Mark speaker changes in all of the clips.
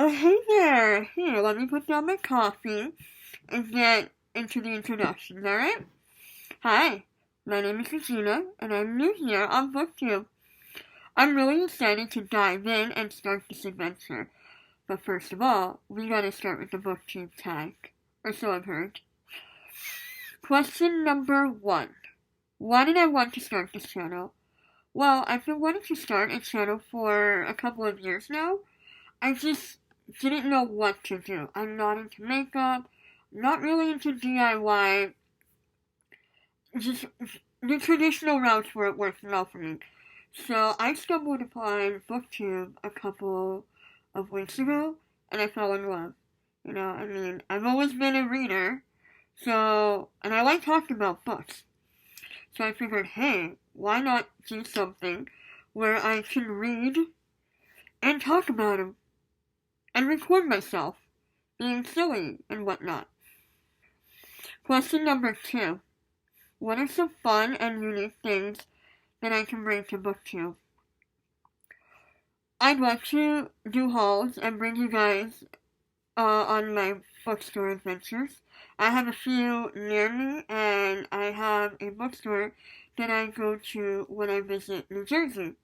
Speaker 1: Oh, hey there! Here, let me put down my coffee and get into the introductions, alright? Hi, my name is Regina, and I'm new here on BookTube. I'm really excited to dive in and start this adventure. But first of all, we gotta start with the BookTube tag. Or so I've heard. Question number 1. Why did I want to start this channel? Well, I've been wanting to start a channel for a couple of years now. I just didn't know what to do. I'm not into makeup, not really into DIY. Just the traditional routes weren't working out for me. So I stumbled upon BookTube a couple of weeks ago, and I fell in love. I've always been a reader, and I like talking about books. So I figured, hey, why not do something where I can read and talk about them and record myself being silly and whatnot. Question number 2. What are some fun and unique things that I can bring to BookTube? I'd love to do hauls and bring you guys on my bookstore adventures. I have a few near me, and I have a bookstore that I go to when I visit New Jersey,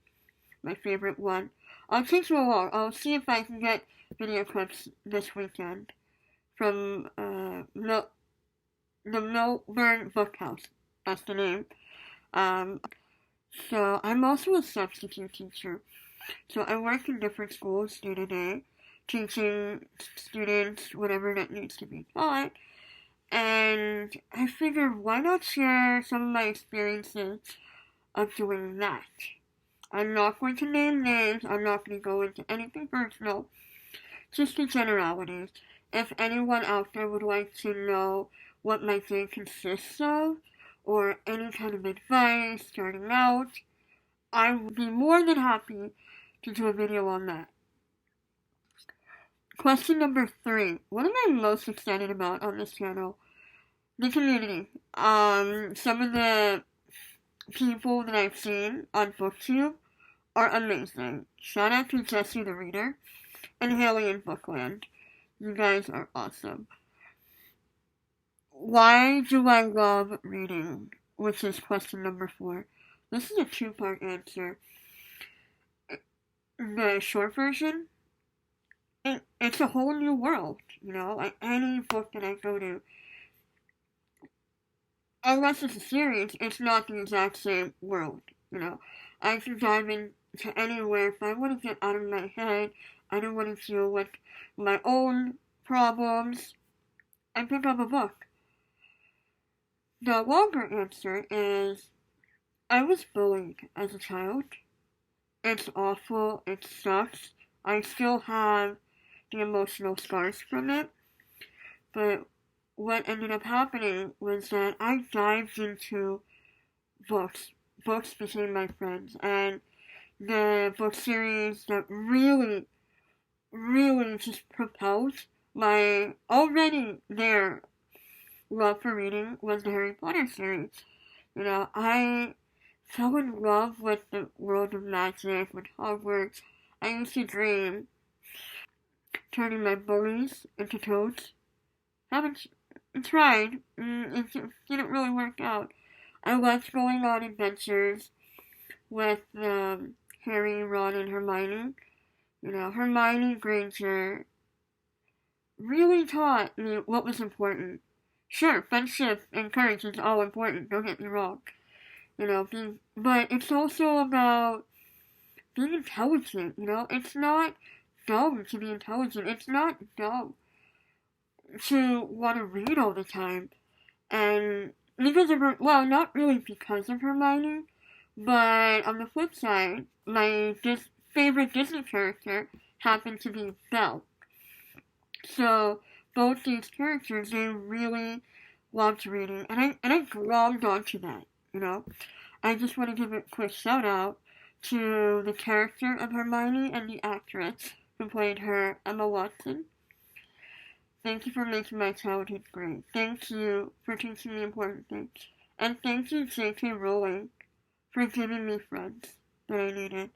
Speaker 1: my favorite one. I'll take you along. I'll see if I can get video clips this weekend from the Milburn Bookhouse. That's the name. Um, so I'm also a substitute teacher. So I work in different schools day to day, teaching students whatever that needs to be taught. And I figured, why not share some of my experiences of doing that? I'm not going to name names. I'm not going to go into anything personal. Just the generalities. If anyone out there would like to know what my day consists of, or any kind of advice starting out, I would be more than happy to do a video on that. Question number 3. What am I most excited about on this channel? The community. Some of the people that I've seen on BookTube are amazing. Shout out to Jesse the Reader and Haley in Bookland. You guys are awesome. Why do I love reading? Which is question number 4. This is a 2-part answer. The short version, it's a whole new world, like any book that I go to. Unless it's a series, it's not the exact same world. I can dive into anywhere if I want to get out of my head. I don't want to deal with my own problems. I pick up a book. The longer answer is I was bullied as a child. It's awful. It sucks. I still have the emotional scars from it. But what ended up happening was that I dived into books. Books became my friends. And the book series that really, really just propelled my already there love for reading was the Harry Potter series. I fell in love with the world of magic, with Hogwarts. I used to dream turning my bullies into toads. Haven't tried. It didn't really work out. I loved going on adventures with Harry, Ron, and Hermione. Hermione Granger really taught me what was important. Sure, friendship and courage is all important, don't get me wrong. But it's also about being intelligent, It's not dumb to be intelligent. It's not dumb to want to read all the time. And because of her, well, not really because of Hermione, but on the flip side, my favorite Disney character happened to be Belle. So both these characters, they really loved reading, and I glommed onto that. I just want to give a quick shout out to the character of Hermione and the actress who played her, Emma Watson. Thank you for making my childhood great. Thank you for teaching me important things. And thank you, J.K. Rowling, for giving me friends that I needed.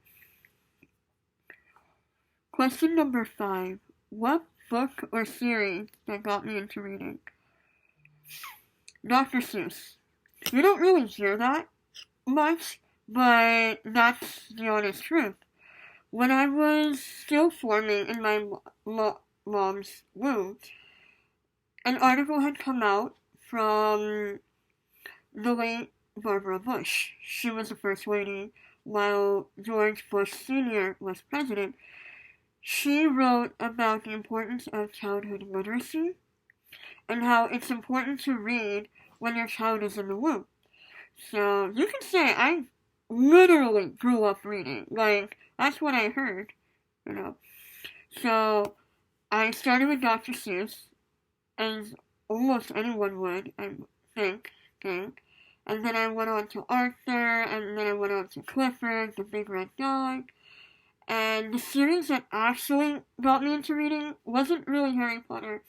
Speaker 1: Question number 5. What book or series that got me into reading? Dr. Seuss. You don't really hear that much, but that's the honest truth. When I was still forming in my mom's womb, an article had come out from the late Barbara Bush. She was the first lady while George Bush Sr. was president. She wrote about the importance of childhood literacy and how it's important to read when your child is in the womb. So you can say I literally grew up reading. Like, that's what I heard, you know. So I started with Dr. Seuss, as almost anyone would, I think. And then I went on to Arthur, and then I went on to Clifford, the Big Red Dog. And the series that actually got me into reading wasn't really Harry Potter.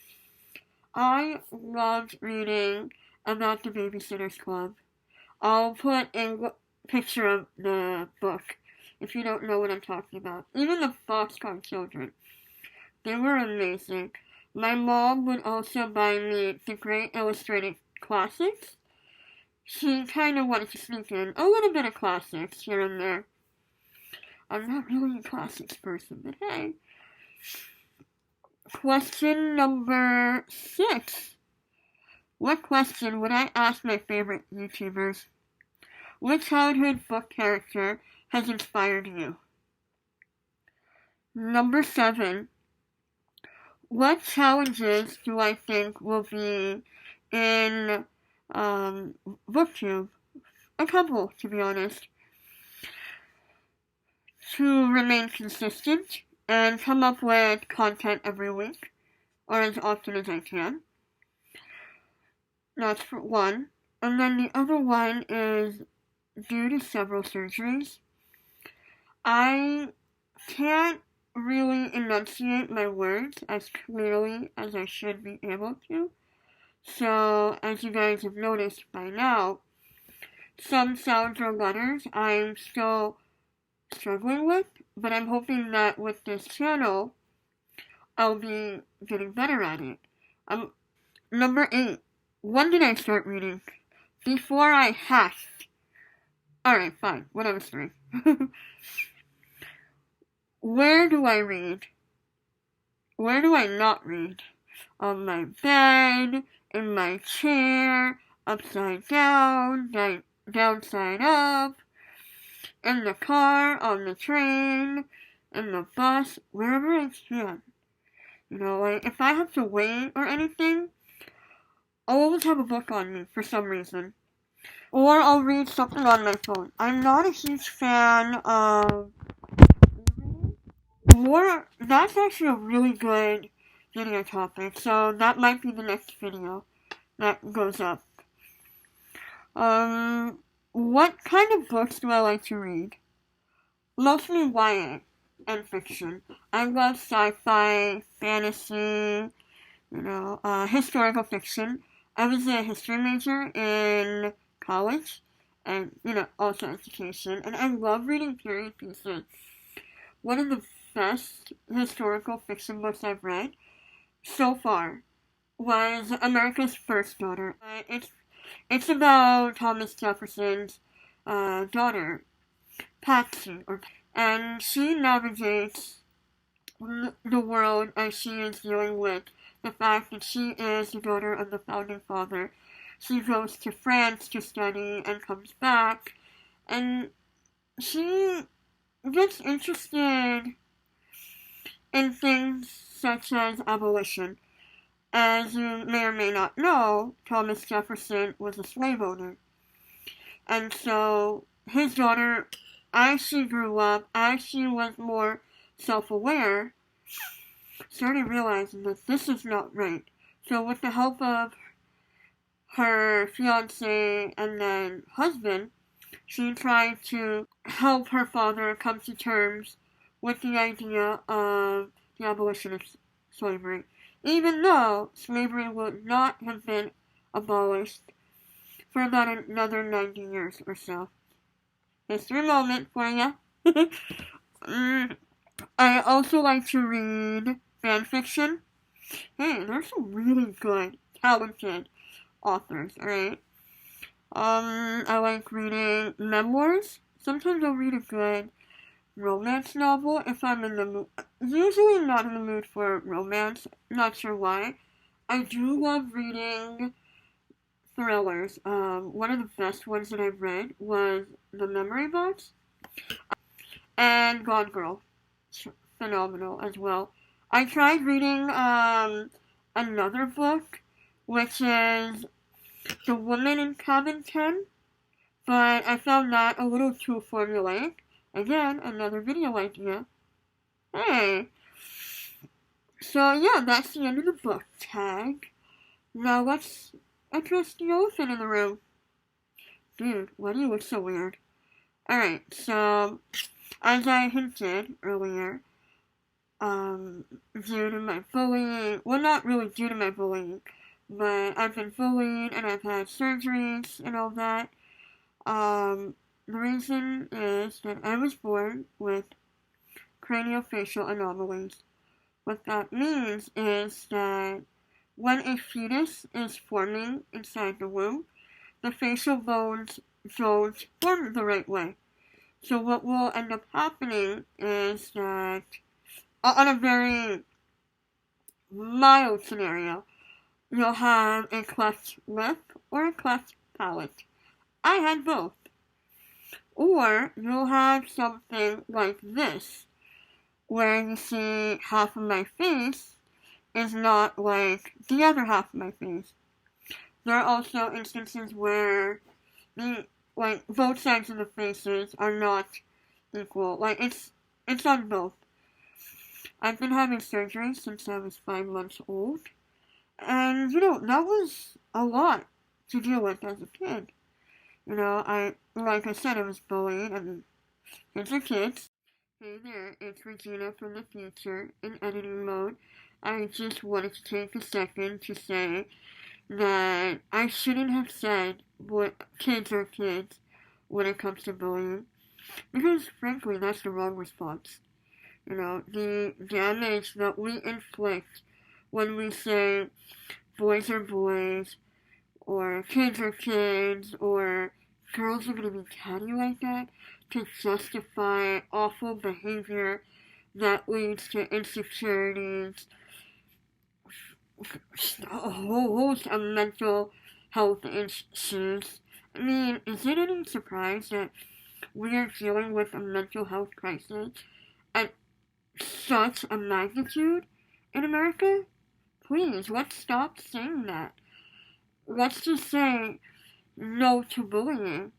Speaker 1: I loved reading about the Babysitter's Club. I'll put a picture of the book if you don't know what I'm talking about. Even the Foxconn Children. They were amazing. My mom would also buy me the Great Illustrated Classics. She kind of wanted to sneak in a little bit of classics here and there. I'm not really a classics person, but hey. Question number 6. What question would I ask my favorite YouTubers? What childhood book character has inspired you? Number 7. What challenges do I think will be in BookTube? A couple, to be honest. To remain consistent and come up with content every week, or as often as I can. That's for one. And then the other one is due to several surgeries, I can't really enunciate my words as clearly as I should be able to. So, as you guys have noticed by now, some sounds or letters I'm still struggling with, but I'm hoping that with this channel, I'll be getting better at it. Number 8. When did I start reading? Before I hatched. Alright, fine. When I was 3. Where do I read? Where do I not read? On my bed, in my chair, upside down, downside up, in the car, on the train, in the bus, wherever I can. You know, like, if I have to wait or anything, I'll always have a book on me for some reason. Or I'll read something on my phone. I'm not a huge fan of that's actually a really good video topic, so that might be the next video that goes up. What kind of books do I like to read? Mostly YA and fiction. I love sci-fi, fantasy, historical fiction. I was a history major in college, and, also education, and I love reading period pieces. One of the best historical fiction books I've read so far was America's First Daughter. It's about Thomas Jefferson's daughter, Patsy, and she navigates the world as she is dealing with the fact that she is the daughter of the founding father. She goes to France to study and comes back, and she gets interested in things such as abolition. As you may or may not know, Thomas Jefferson was a slave owner. And so his daughter, as she grew up, as she was more self-aware, started realizing that this is not right. So with the help of her fiancé and then husband, she tried to help her father come to terms with the idea of the abolition of slavery. Even though slavery would not have been abolished for about another 90 years or so. History moment for you. I also like to read fanfiction. Hey, there's some really good, talented authors, alright? I like reading memoirs. Sometimes I'll read a good romance novel if I'm in the mood. Usually not in the mood for romance, not sure why. I do love reading thrillers. One of the best ones that I've read was The Memory Box and Gone Girl. Phenomenal as well. I tried reading another book, which is The Woman in Cabin 10, but I found that a little too formulaic. Again, another video idea. Hey! So yeah, that's the end of the book tag. Now let's address the elephant in the room. Dude, why do you look so weird? Alright, so, as I hinted earlier, due to my bullying, well, not really due to my bullying, but I've been bullied and I've had surgeries and all that. The reason is that I was born with craniofacial anomalies. What that means is that when a fetus is forming inside the womb, the facial bones don't form the right way. So what will end up happening is that, on a very mild scenario, you'll have a cleft lip or a cleft palate. I had both. Or you'll have something like this, where you see half of my face is not like the other half of my face. There are also instances where both sides of the faces are not equal. It's on both. I've been having surgery since I was 5 months old. And, that was a lot to deal with as a kid. Like I said, I was bullied, and kids are kids. Hey there, it's Regina from the future in editing mode. I just wanted to take a second to say that I shouldn't have said what kids are kids when it comes to bullying, because frankly that's the wrong response. The damage that we inflict when we say boys are boys, or kids are kids, or girls are gonna be catty like that, to justify awful behavior that leads to insecurities, a whole host of mental health issues. I mean, is it any surprise that we are dealing with a mental health crisis at such a magnitude in America? Please, let's stop saying that. Let's just say no to bullying.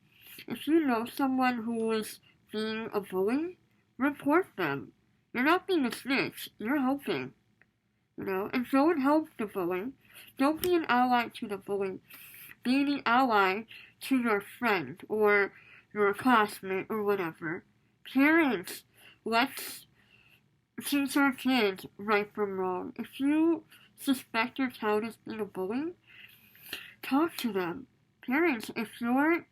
Speaker 1: If you know someone who is being a bully, report them. You're not being a snitch, you're helping. And don't help the bully. Don't be an ally to the bully. Be the ally to your friend or your classmate or whatever. Parents, let's teach our kids right from wrong. If you suspect your child is being a bully, talk to them. Parents, if your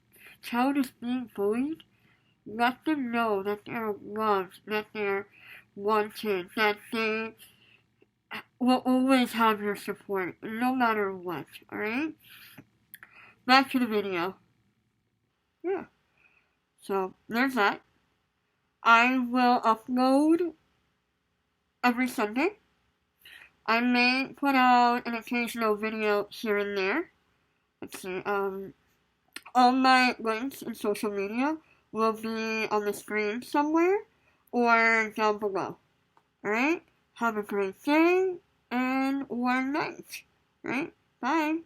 Speaker 1: child is being bullied, let them know that they're loved, that they're wanted, that they will always have your support, no matter what, alright? Back to the video. Yeah. So, there's that. I will upload every Sunday. I may put out an occasional video here and there. Let's see, all my links in social media will be on the screen somewhere or down below. Alright? Have a great day and or night. Alright? Bye.